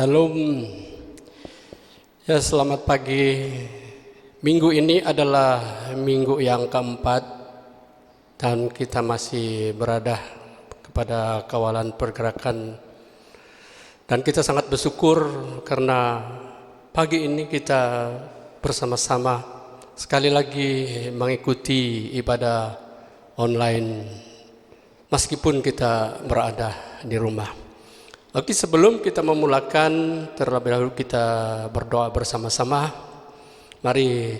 Shalom. Ya, selamat pagi. Minggu ini adalah minggu yang keempat dan kita masih berada kepada kawalan pergerakan. Dan kita sangat bersyukur karena pagi ini kita bersama-sama sekali lagi mengikuti ibadah online meskipun kita berada di rumah. Oke, sebelum kita memulakan, terlebih dahulu kita berdoa bersama-sama. Mari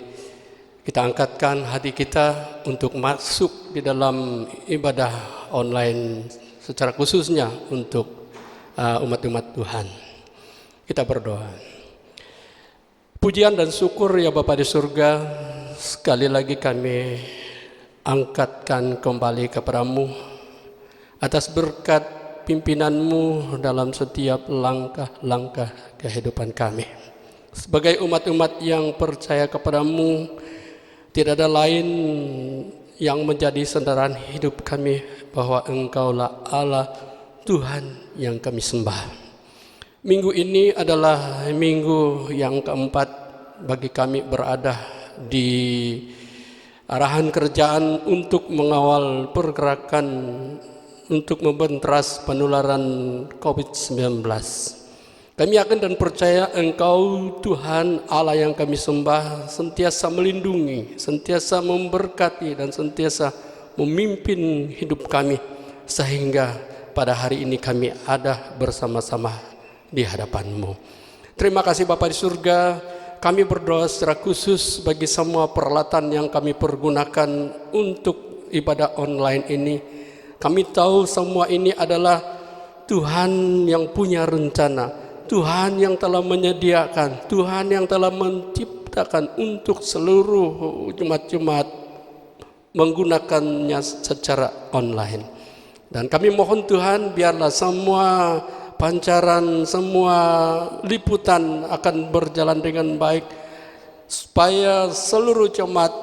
kita angkatkan hati kita untuk masuk di dalam ibadah online secara khususnya untuk umat-umat Tuhan. Kita berdoa. Pujian dan syukur ya Bapa di surga, sekali lagi kami angkatkan kembali kepadamu atas berkat pimpinanmu dalam setiap langkah-langkah kehidupan kami. Sebagai umat-umat yang percaya kepadamu, tidak ada lain yang menjadi sandaran hidup kami bahwa Engkaulah Allah Tuhan yang kami sembah. Minggu ini adalah minggu yang keempat bagi kami berada di arahan kerjaan untuk mengawal pergerakan untuk membenteras penularan COVID-19. Kami yakin dan percaya Engkau Tuhan Allah yang kami sembah sentiasa melindungi, sentiasa memberkati dan sentiasa memimpin hidup kami sehingga pada hari ini kami ada bersama-sama di hadapan-Mu. Terima kasih Bapa di surga. Kami berdoa secara khusus bagi semua peralatan yang kami pergunakan untuk ibadah online ini. Kami tahu semua ini adalah Tuhan yang punya rencana, Tuhan yang telah menyediakan, Tuhan yang telah menciptakan untuk seluruh jemaat-jemaat menggunakannya secara online. Dan kami mohon Tuhan, biarlah semua pancaran, semua liputan akan berjalan dengan baik, supaya seluruh jemaat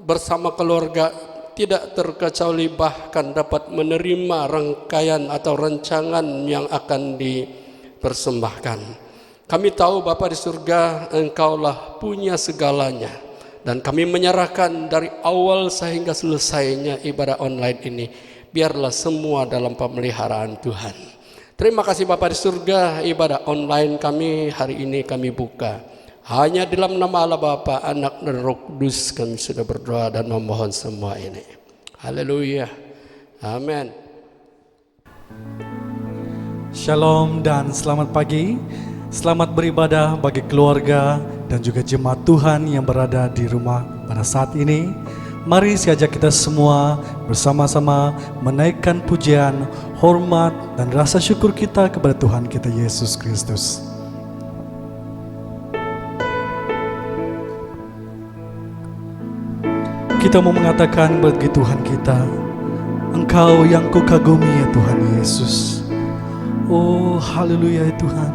bersama keluarga tidak terkecuali bahkan dapat menerima rangkaian atau rancangan yang akan dipersembahkan. Kami tahu Bapa di surga, Engkaulah punya segalanya, dan kami menyerahkan dari awal sehingga selesainya ibadah online ini, biarlah semua dalam pemeliharaan Tuhan. Terima kasih Bapa di surga, ibadah online kami hari ini kami buka. Hanya dalam nama Allah Bapa, Anak dan Roh Kudus kami sudah berdoa dan memohon semua ini. Haleluya. Amin. Shalom dan selamat pagi. Selamat beribadah bagi keluarga dan juga jemaat Tuhan yang berada di rumah pada saat ini. Mari saya ajak kita semua bersama-sama menaikkan pujian, hormat dan rasa syukur kita kepada Tuhan kita Yesus Kristus. Kita mau mengatakan bagi Tuhan kita, Engkau yang kukagumi ya Tuhan Yesus. Oh haleluya ya Tuhan.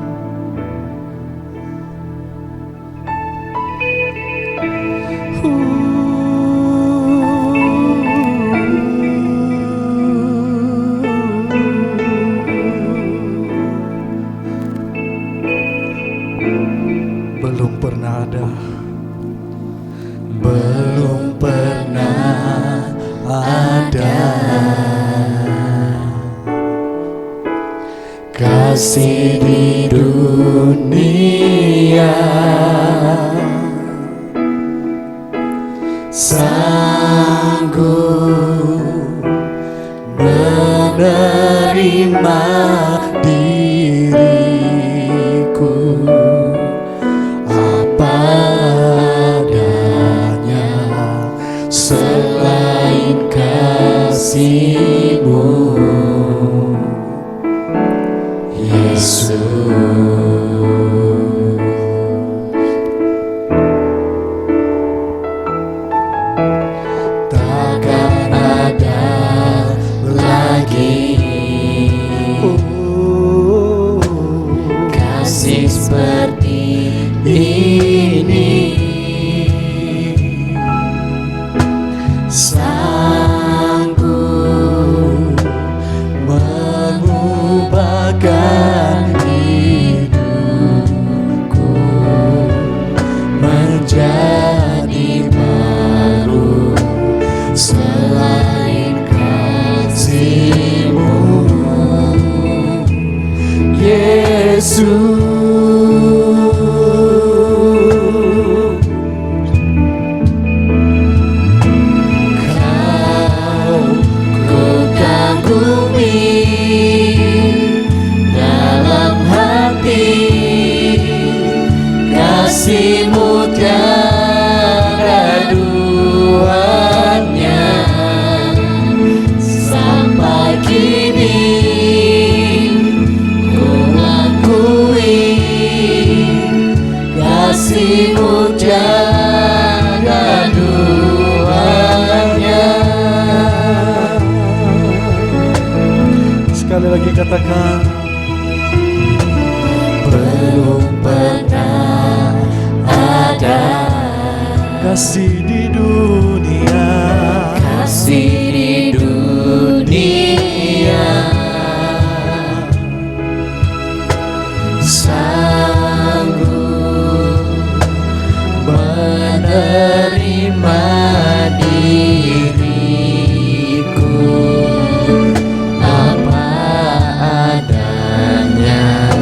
Belum pernah ada, belum pernah ada kasih di dunia sanggup menerima diriku apa adanya selain kasih-Mu Yesus. Takkan ada lagi lagi katakan. Belum pernah ada Kasih di dunia, kasih di dunia sanggup menerima diriku apa adanya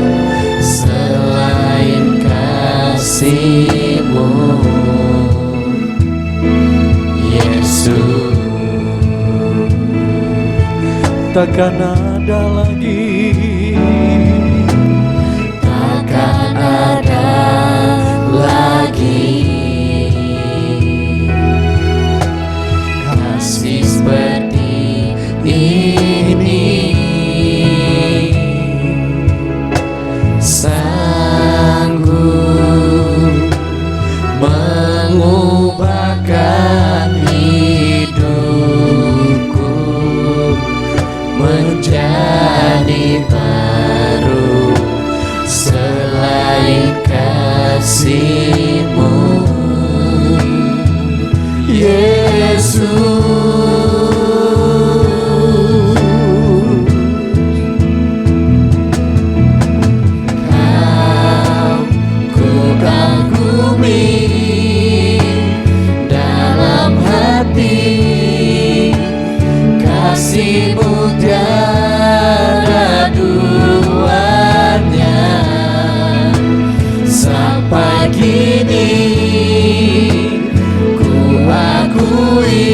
selain kasih-Mu, Yesus. takkan ada lagi, Takkan ada lagi kasih seperti ini, sanggup mengubahkan hidupku menjadi baru selain kasih-Mu, Yesus. Kau ku kagumi dalam hati, kasih-Mu tiada duanya. Sampai kini ku akui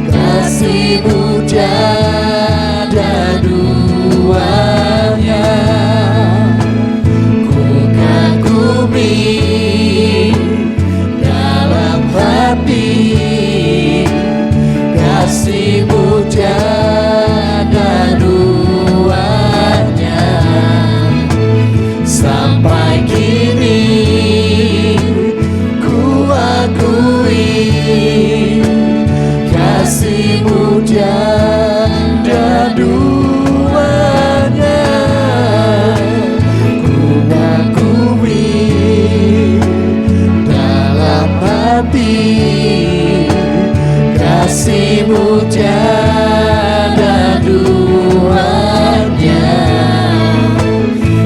kasih-Mu tiada duanya. Ku kagumi dalam hati, kasih-Mu tiada duanya. Sampai kini ku akui kasih-Mu tiada duanya. Ku akui dalam hati, kasih-Mu tiada duanya.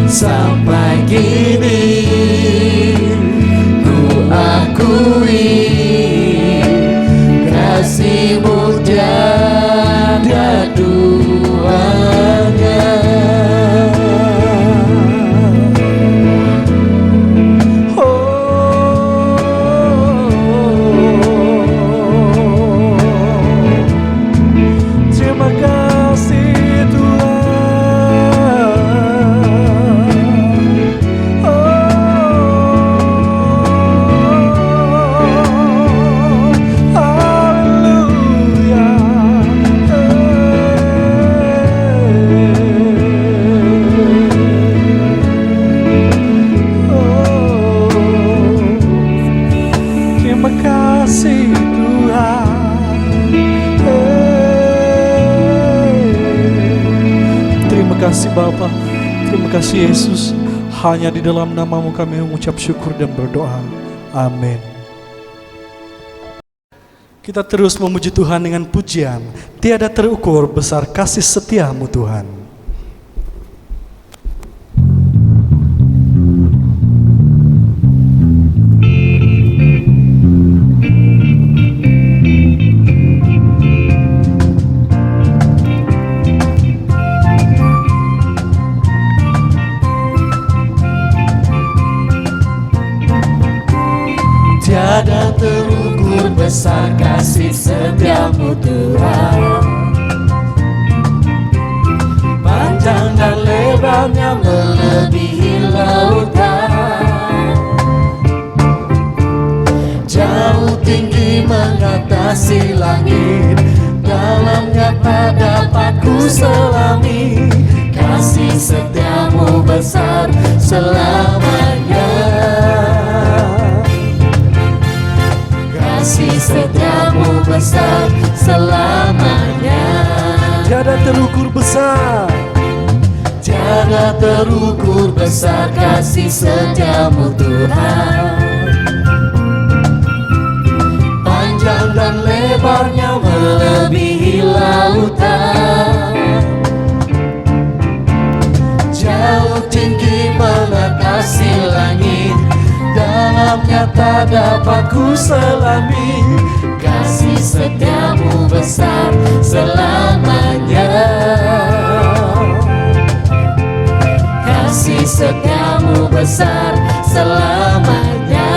Sampai kini ku akui kasih-Mu tiada duanya. Terima kasih kasih Bapa, terima kasih Yesus. Hanya di dalam nama-Mu kami mengucap syukur dan berdoa. Amin. Kita terus memuji Tuhan dengan pujian. Tiada terukur besar kasih setia-Mu Tuhan. Tiada terukur besar kasih setia-Mu Tuhan, panjang dan lebarnya melebihi lautan, jauh tinggi mengatasi langit, dalamnya tak dapat ku selami. Kasih setia-Mu besar selamanya. Kasih setia-Mu besar selamanya. tiada terukur besar. Tiada terukur besar kasih setiamu Tuhan. Panjang dan lebarnya melebihi lautan. Jauh tinggi mengatasi langit, dalamnya tak dapat ku selami. Kasih setiamu besar selamanya. Kasih setiamu besar selamanya.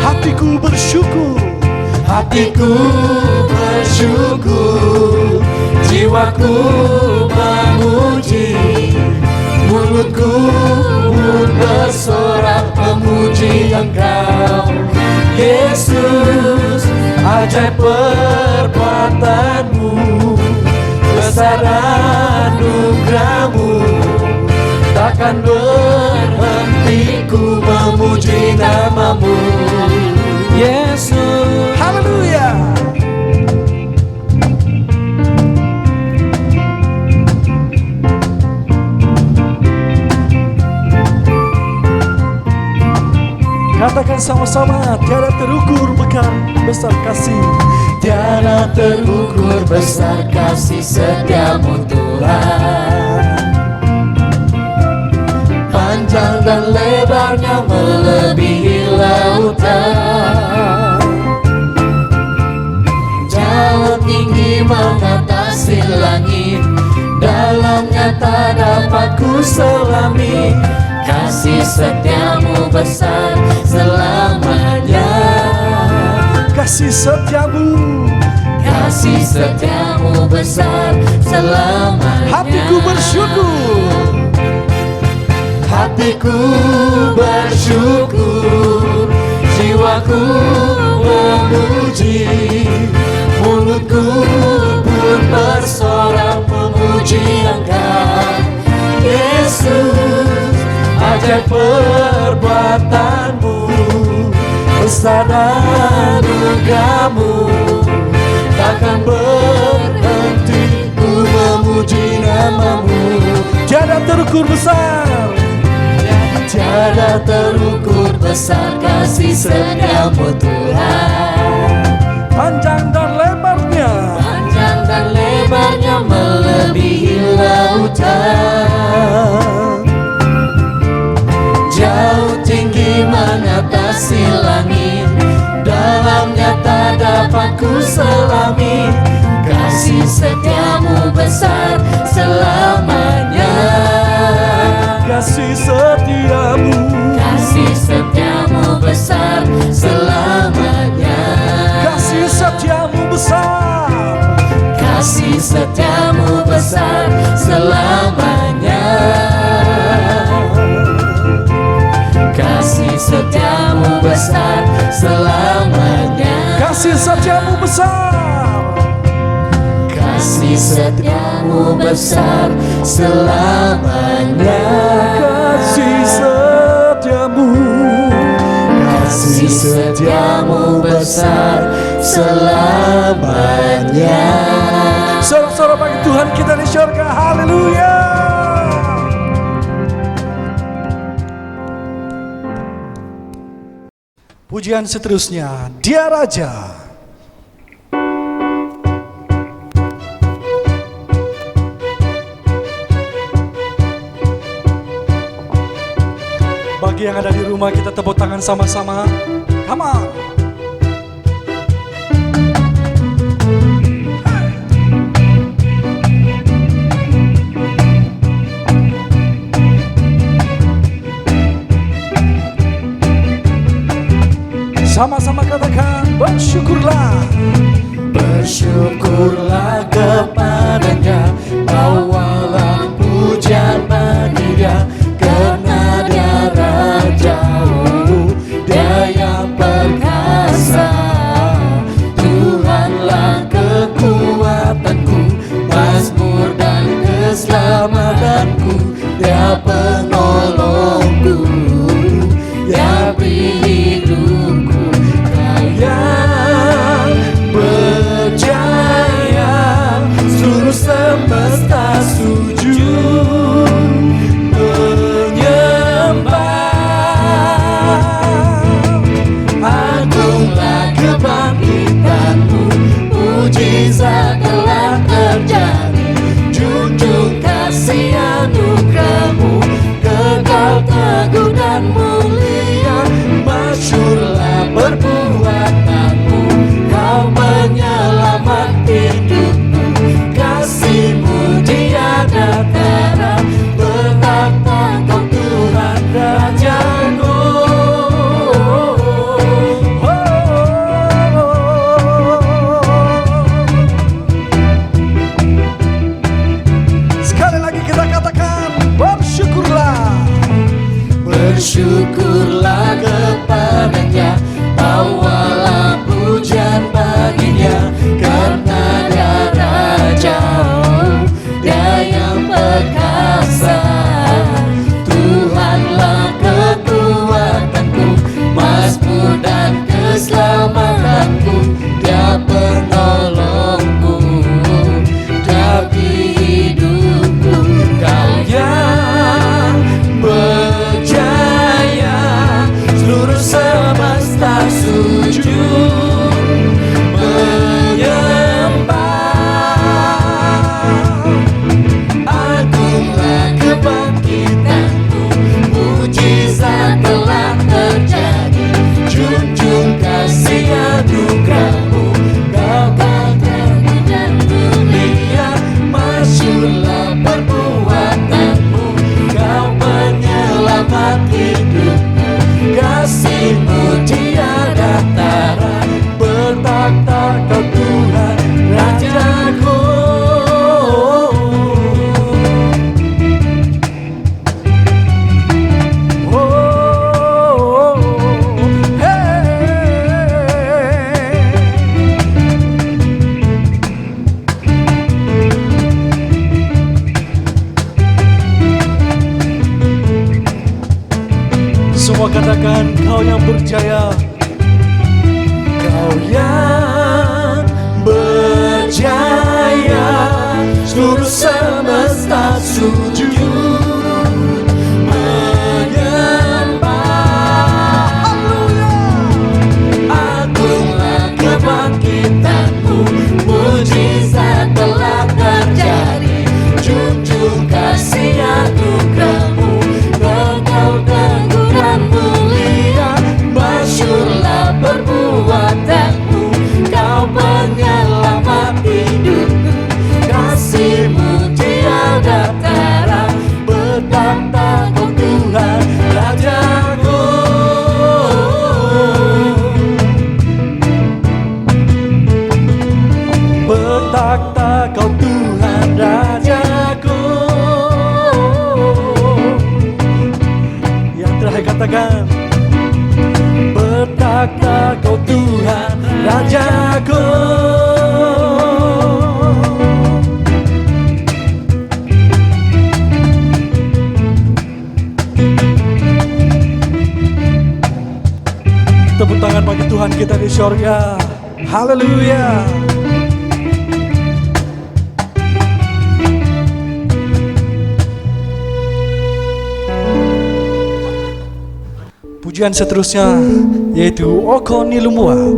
Hatiku bersyukur, Hatiku bersyukur, jiwaku memuji, mulutku pun bersorak memuji Engkau. Yesus, ajaib perbuatanmu, besar anugerahmu, takkan berhenti ku memuji namamu. Yesus, haleluya. Katakan sama-sama, tiada terukur besar kasih. tiada terukur besar kasih setiamu Tuhan. Panjang dan lebarnya melebihi lautan. Jauh tinggi mengatasi langit, dalamnya tak dapat ku selami. Kasih setiamu besar selamanya. Kasih setiamu, Kasih setiamu besar selamanya. hatiku bersyukur, Hatiku bersyukur, jiwaku memuji, mulutku pun bersorak memuji Engkau. Yesus, ajaib perbuatanmu, besar anugerahmu, takkan berhenti ku memuji namamu. tiada terukur besar. Tiada terukur besar kasih setiamu Tuhan. Panjang dan lebarnya, Panjang dan lebarnya melebihi lautan. Jauh tinggi mengatasi langit, dalamnya tak dapat ku selami. Kasih setiamu besar selamanya. kasih setiamu, Kasih setiamu besar selamanya. kasih setiamu besar. Kasih setiamu besar selamanya. Kasih setiamu besar selamanya. Kasih setiamu besar, Kasih setiamu besar selamanya. kasih setiamu, Kasih setiamu besar selamanya. Sorak-sorak bagi Tuhan kita di syurga, haleluya. Pujian seterusnya, Dia Raja. Bagi yang ada di rumah, kita tepuk tangan sama-sama. Come on. Sama-sama katakan, bersyukurlah. Bersyukurlah kepadanya, bawalah pujian bagi Dia, karena Dia Raja, Dia yang perkasa. Tuhanlah kekuatanku, mazmur dan keselamatanku, Dia penolongku, Dia beri hidupku. Yang berjaya, seluruh kuasa, Kau Tuhan Rajaku. Tepuk tangan bagi Tuhan kita di surga. Haleluya. Pujian seterusnya yaitu Oko Nilumua.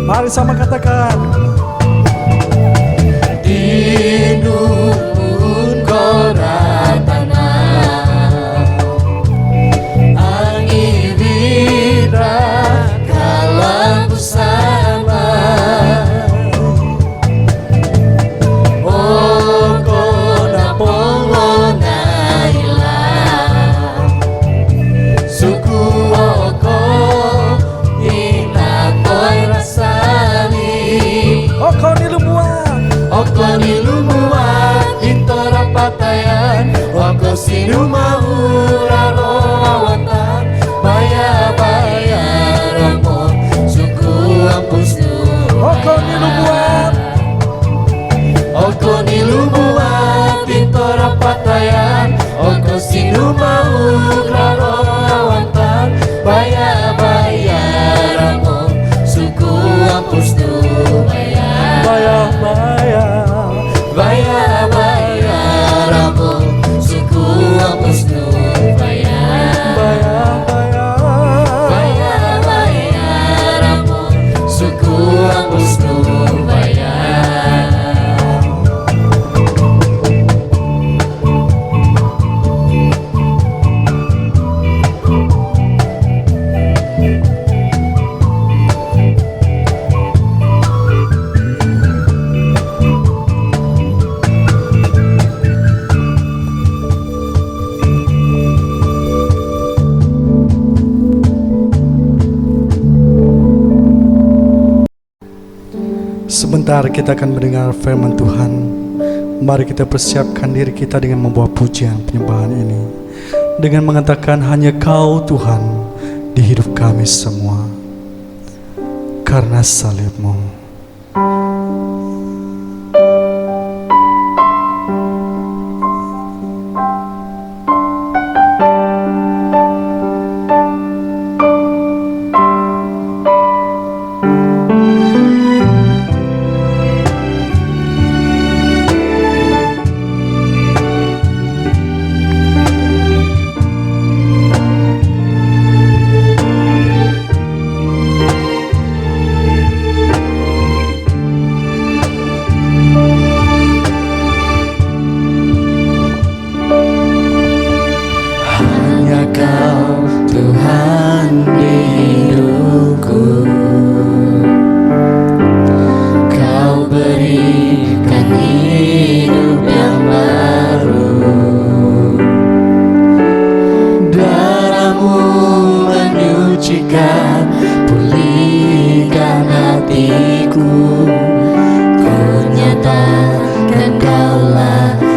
Mari sama katakan. Dinun koratana Angi wira kalam busana Oko na pongona ilang Suku oko inatoy rasani Oko Nilumua. Oko nilumua intora patayan Oko sinumahura rawatan Baya-baya ramon suku ampus Oko Nilumua. Oko nilumua intora patayan Oko sinumahura rawatan Baya-baya ramon suku ampus Baya-baya. Baya-baya ramon suku ampus Baya-baya. Baya-baya ramon suku ampus Sebentar kita akan mendengar firman Tuhan. Mari kita persiapkan diri kita dengan membawa pujian penyembahan ini, dengan mengatakan hanya Kau Tuhan di hidup kami semua, karena salib-Mu.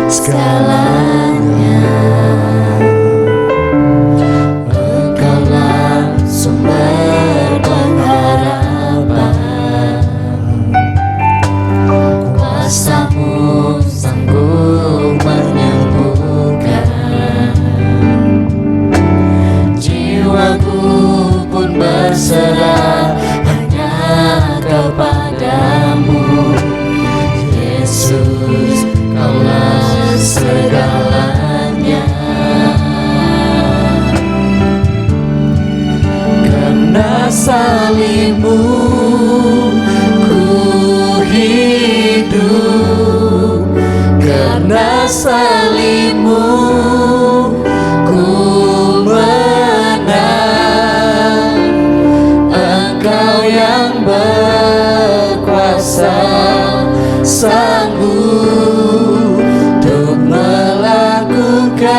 segala salibmu ku hidup, karena salibmu ku menang. Engkau yang berkuasa, sanggup untuk melakukan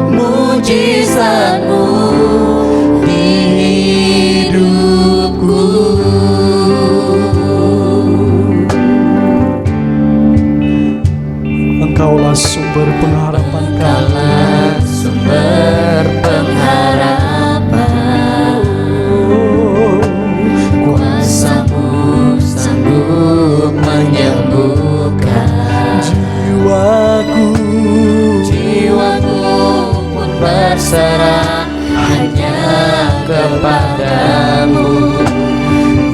mujizat-Mu di hidupku. Engkaulah sumber pengharapan kami. Engkaulah sumber pengharapan, kuasa-Mu sanggup menyembuhkan. Jiwaku pun berserah hanya kepadamu.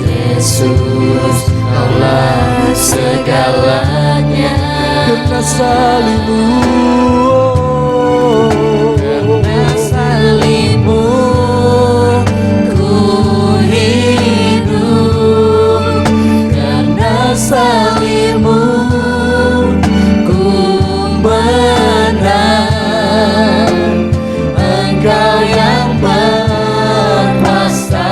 Yesus, Kaulah segalanya. Karena salibmu, Karena salibmu ku hidup, karena salibmu ku menang. Engkau yang berkuasa,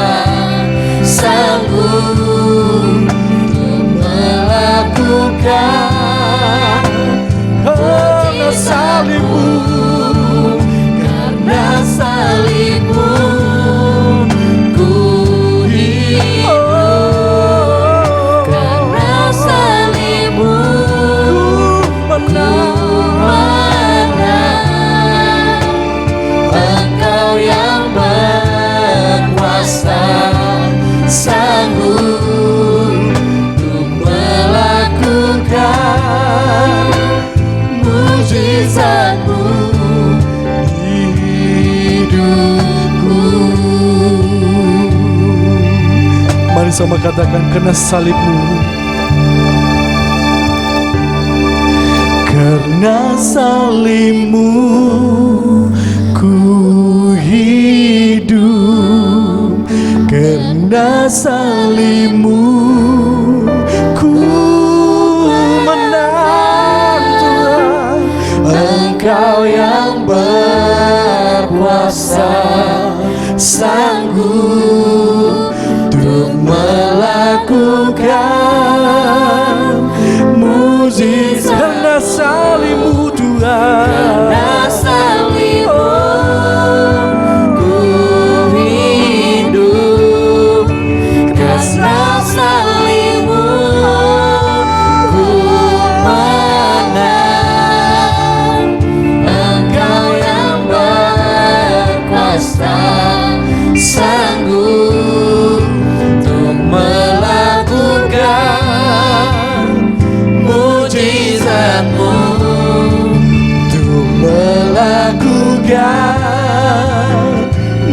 sanggup untuk melakukan karena salibmu, karena salibmu ku hidup, karena salibmu ku menang. Engkau yang berkuasa, sanggup untuk melakukan mujizat-Mu di hidupku. Mari sama katakan, karena salibmu, karena salibmu ku hidup, karena salibmu ku menang. Tuhan, Engkau yang berkuasa, sanggup untuk melakukan mujizat. karena salibmu Tuhan, Karena salibmu ku hidup, karena salibmu ku menang. Engkau yang berkuasa, sanggup untuk melakukan mujizat-Mu, untuk melakukan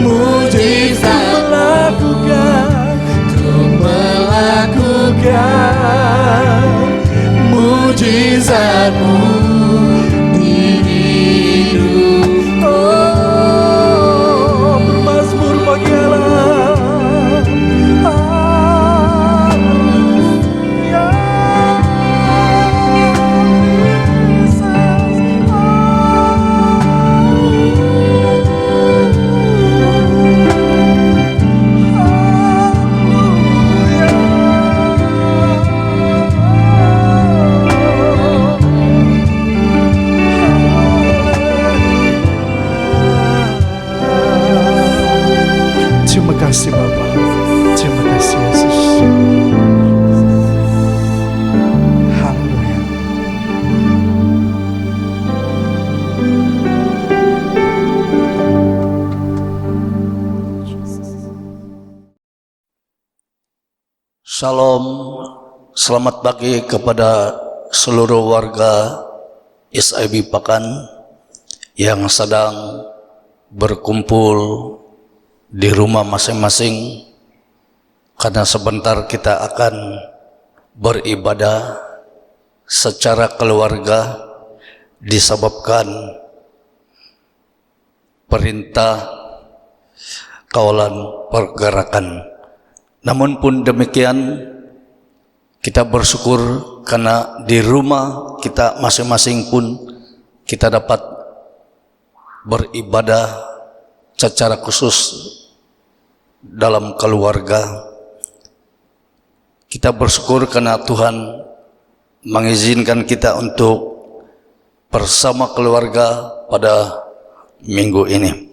mujizat, untuk melakukan mujizat-Mu di hidupku. oh, bermazmur bagi Allah. Terima kasih Bapa, terima kasih Yesus. Haleluya. Salam, selamat pagi kepada seluruh warga SIB Pakan yang sedang berkumpul di rumah masing-masing, karena sebentar kita akan beribadah secara keluarga disebabkan perintah kawalan pergerakan. Namun pun demikian, kita bersyukur karena di rumah kita masing-masing pun kita dapat beribadah secara khusus dalam keluarga. Kita bersyukur karena Tuhan mengizinkan kita untuk bersama keluarga pada minggu ini.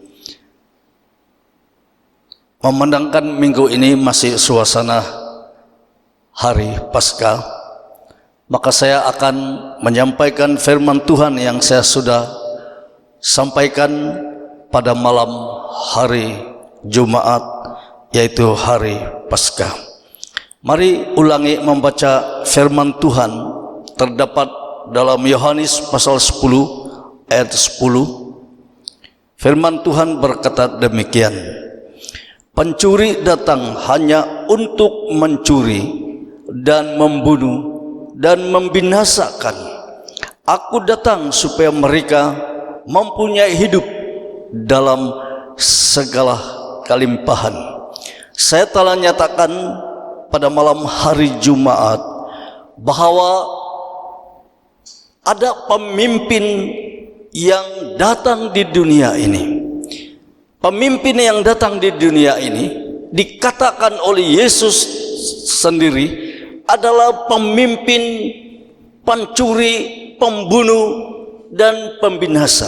Memandangkan minggu ini masih suasana hari Paskah, maka saya akan menyampaikan firman Tuhan yang saya sudah sampaikan pada malam hari Jumat, yaitu hari Paskah. Mari ulangi membaca firman Tuhan, terdapat dalam Yohanes pasal 10 ayat 10. Firman Tuhan berkata demikian, pencuri datang hanya untuk mencuri dan membunuh dan membinasakan. Aku datang supaya mereka mempunyai hidup dalam segala kelimpahan. Saya telah nyatakan pada malam hari Jumat bahwa ada pemimpin yang datang di dunia ini. Pemimpin yang datang di dunia ini dikatakan oleh Yesus sendiri adalah pemimpin pencuri, pembunuh, dan pembinasa.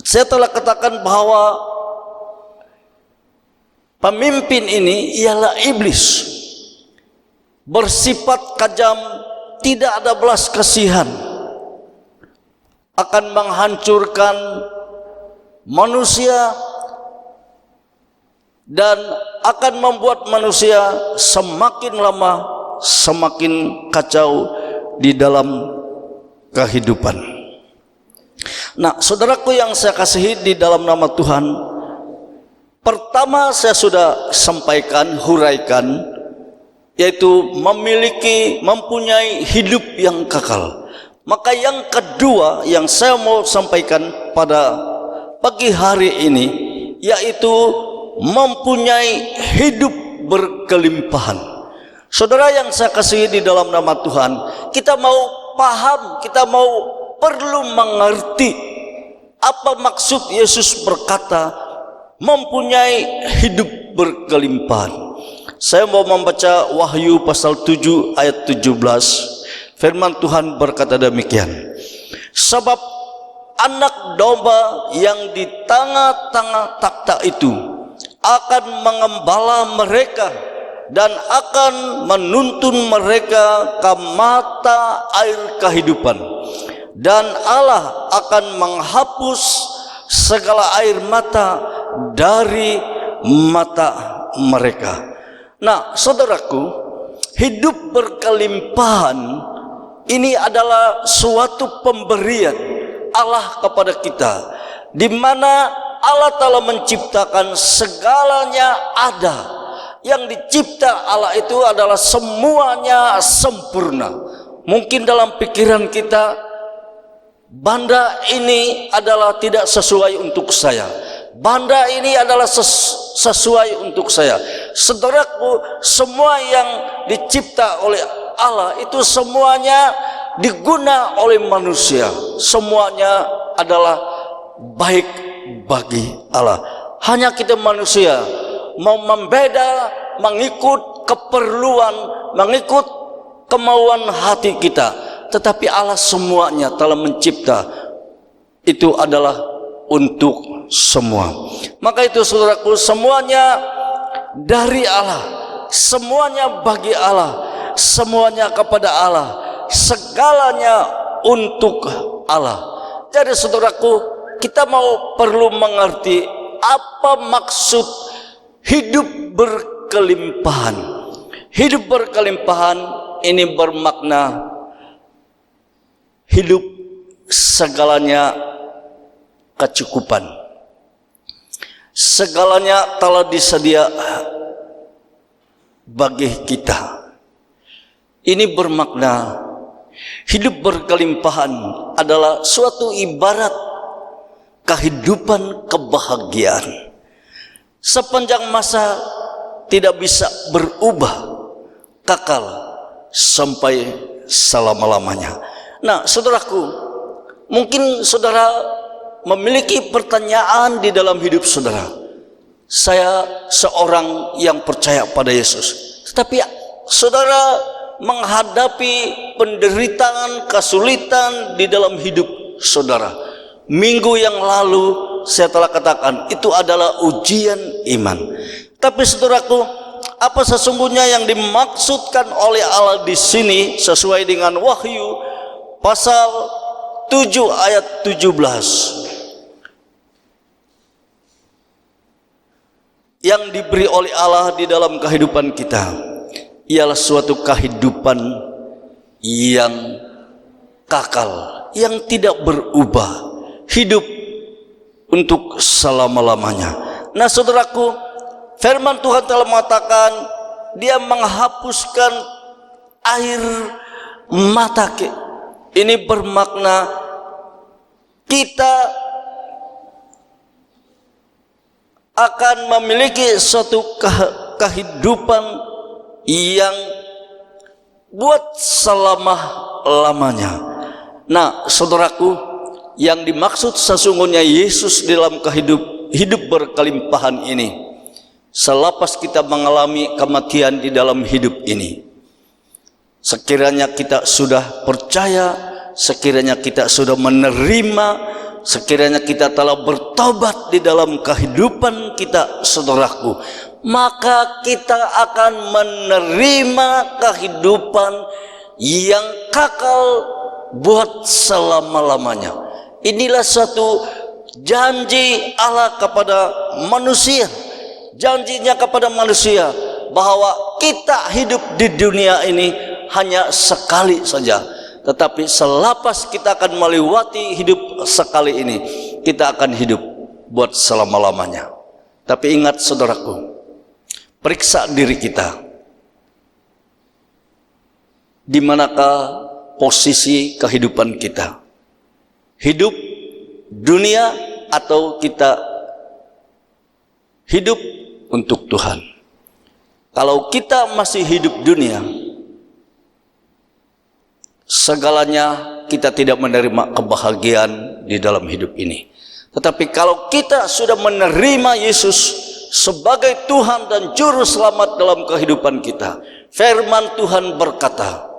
Saya telah katakan bahwa pemimpin ini ialah iblis, bersifat kejam, tidak ada belas kasihan, akan menghancurkan manusia dan akan membuat manusia semakin lama semakin kacau di dalam kehidupan. Nah, saudaraku yang saya kasihi di dalam nama Tuhan, pertama saya sudah sampaikan, huraikan, yaitu mempunyai hidup yang kekal. Maka yang kedua yang saya mau sampaikan pada pagi hari ini, yaitu mempunyai hidup berkelimpahan. Saudara yang saya kasihi di dalam nama Tuhan, kita mau paham, kita mau perlu mengerti apa maksud Yesus berkata mempunyai hidup berkelimpahan. Saya mau membaca Wahyu pasal 7 ayat 17. Firman Tuhan berkata demikian, sebab anak domba yang di tengah-tengah takhta itu akan mengembala mereka dan akan menuntun mereka ke mata air kehidupan, dan Allah akan menghapus segala air mata dari mata mereka. Nah, saudaraku, hidup berkelimpahan ini adalah suatu pemberian Allah kepada kita, di mana Allah telah menciptakan segalanya ada. Yang dicipta Allah itu adalah semuanya sempurna. Mungkin dalam pikiran kita, benda ini adalah tidak sesuai untuk saya, benda ini adalah sesuai untuk saya. Saudaraku, semua yang dicipta oleh Allah itu semuanya diguna oleh manusia, semuanya adalah baik bagi Allah. Hanya kita manusia mau membeda, mengikut keperluan, mengikut kemauan hati kita. Tetapi Allah semuanya telah mencipta, itu adalah untuk semua. Maka itu saudaraku, semuanya dari Allah, semuanya bagi Allah, semuanya kepada Allah, segalanya untuk Allah. Jadi saudaraku, kita mau perlu mengerti apa maksud hidup berkelimpahan. Hidup berkelimpahan ini bermakna hidup segalanya kecukupan. Segalanya telah disedia bagi kita. Ini bermakna hidup berkelimpahan adalah suatu ibarat kehidupan kebahagiaan. sepanjang masa tidak bisa berubah, kekal sampai selama-lamanya. Nah, saudaraku, mungkin saudara memiliki pertanyaan di dalam hidup saudara. Saya seorang yang percaya pada Yesus, tetapi saudara menghadapi penderitaan, kesulitan di dalam hidup saudara. Minggu yang lalu saya telah katakan itu adalah ujian iman. Tapi saudaraku, apa sesungguhnya yang dimaksudkan oleh Allah di sini sesuai dengan Wahyu pasal 7 ayat 17 yang diberi oleh Allah di dalam kehidupan kita ialah suatu kehidupan yang kekal, yang tidak berubah, hidup untuk selama-lamanya. Nah, saudaraku, firman Tuhan telah mengatakan Dia menghapuskan air mata kita. Ini bermakna kita akan memiliki suatu kehidupan yang buat selama-lamanya. Nah, saudaraku, yang dimaksud sesungguhnya Yesus dalam hidup berkelimpahan ini, selepas kita mengalami kematian di dalam hidup ini, sekiranya kita sudah percaya, sekiranya kita sudah menerima, sekiranya kita telah bertobat di dalam kehidupan kita, saudaraku, maka kita akan menerima kehidupan yang kekal buat selama-lamanya. Inilah satu janji Allah kepada manusia. Janjinya kepada manusia bahwa kita hidup di dunia ini hanya sekali saja. Tetapi selepas kita akan melewati hidup sekali ini, kita akan hidup buat selama-lamanya. Tapi ingat saudaraku, periksa diri kita. Di manakah posisi kehidupan kita? Hidup dunia atau kita hidup untuk Tuhan? Kalau kita masih hidup dunia, segalanya kita tidak menerima kebahagiaan di dalam hidup ini. Tetapi kalau kita sudah menerima Yesus sebagai Tuhan dan Juru Selamat dalam kehidupan kita, firman Tuhan berkata,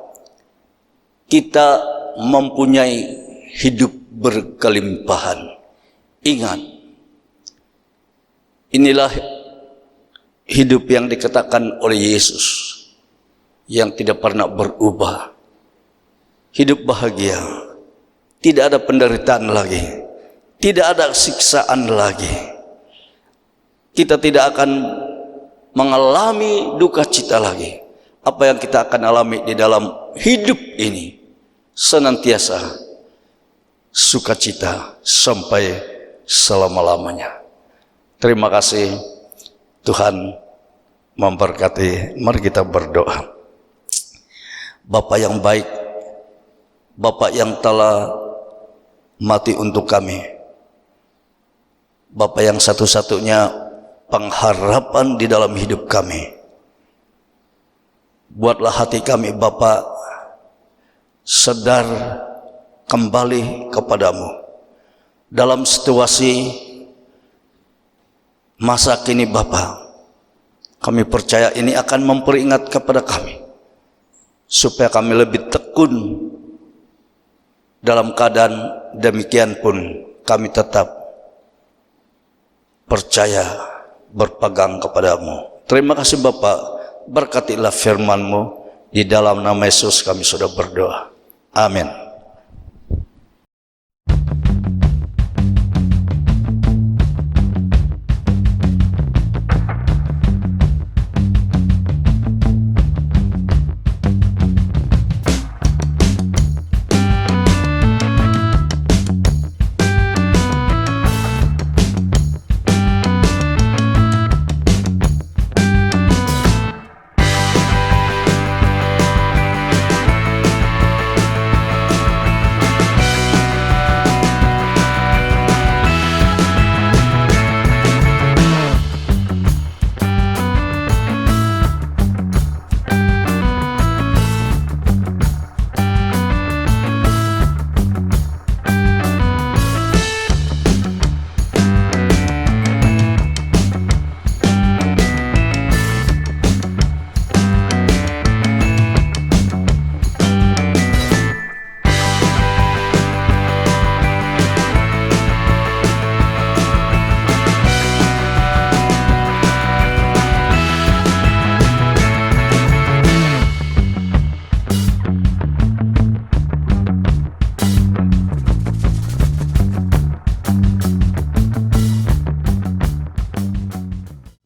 kita mempunyai hidup berkelimpahan. Ingat, inilah hidup yang dikatakan oleh Yesus, yang tidak pernah berubah. Hidup bahagia, tidak ada penderitaan lagi, tidak ada siksaan lagi. Kita tidak akan mengalami duka cita lagi. Apa yang kita akan alami di dalam hidup ini senantiasa sukacita sampai selama-lamanya. Terima kasih, Tuhan memberkati. Mari kita berdoa. Bapa yang baik, Bapa yang telah mati untuk kami, Bapa yang satu-satunya pengharapan di dalam hidup kami, buatlah hati kami Bapa sadar kembali kepadamu dalam situasi masa kini. Bapa, kami percaya ini akan memperingat kepada kami supaya kami lebih tekun. Dalam keadaan demikian pun kami tetap percaya, berpegang kepadamu. Terima kasih Bapa, berkatilah firman-Mu. Di dalam nama Yesus kami sudah berdoa. Amin.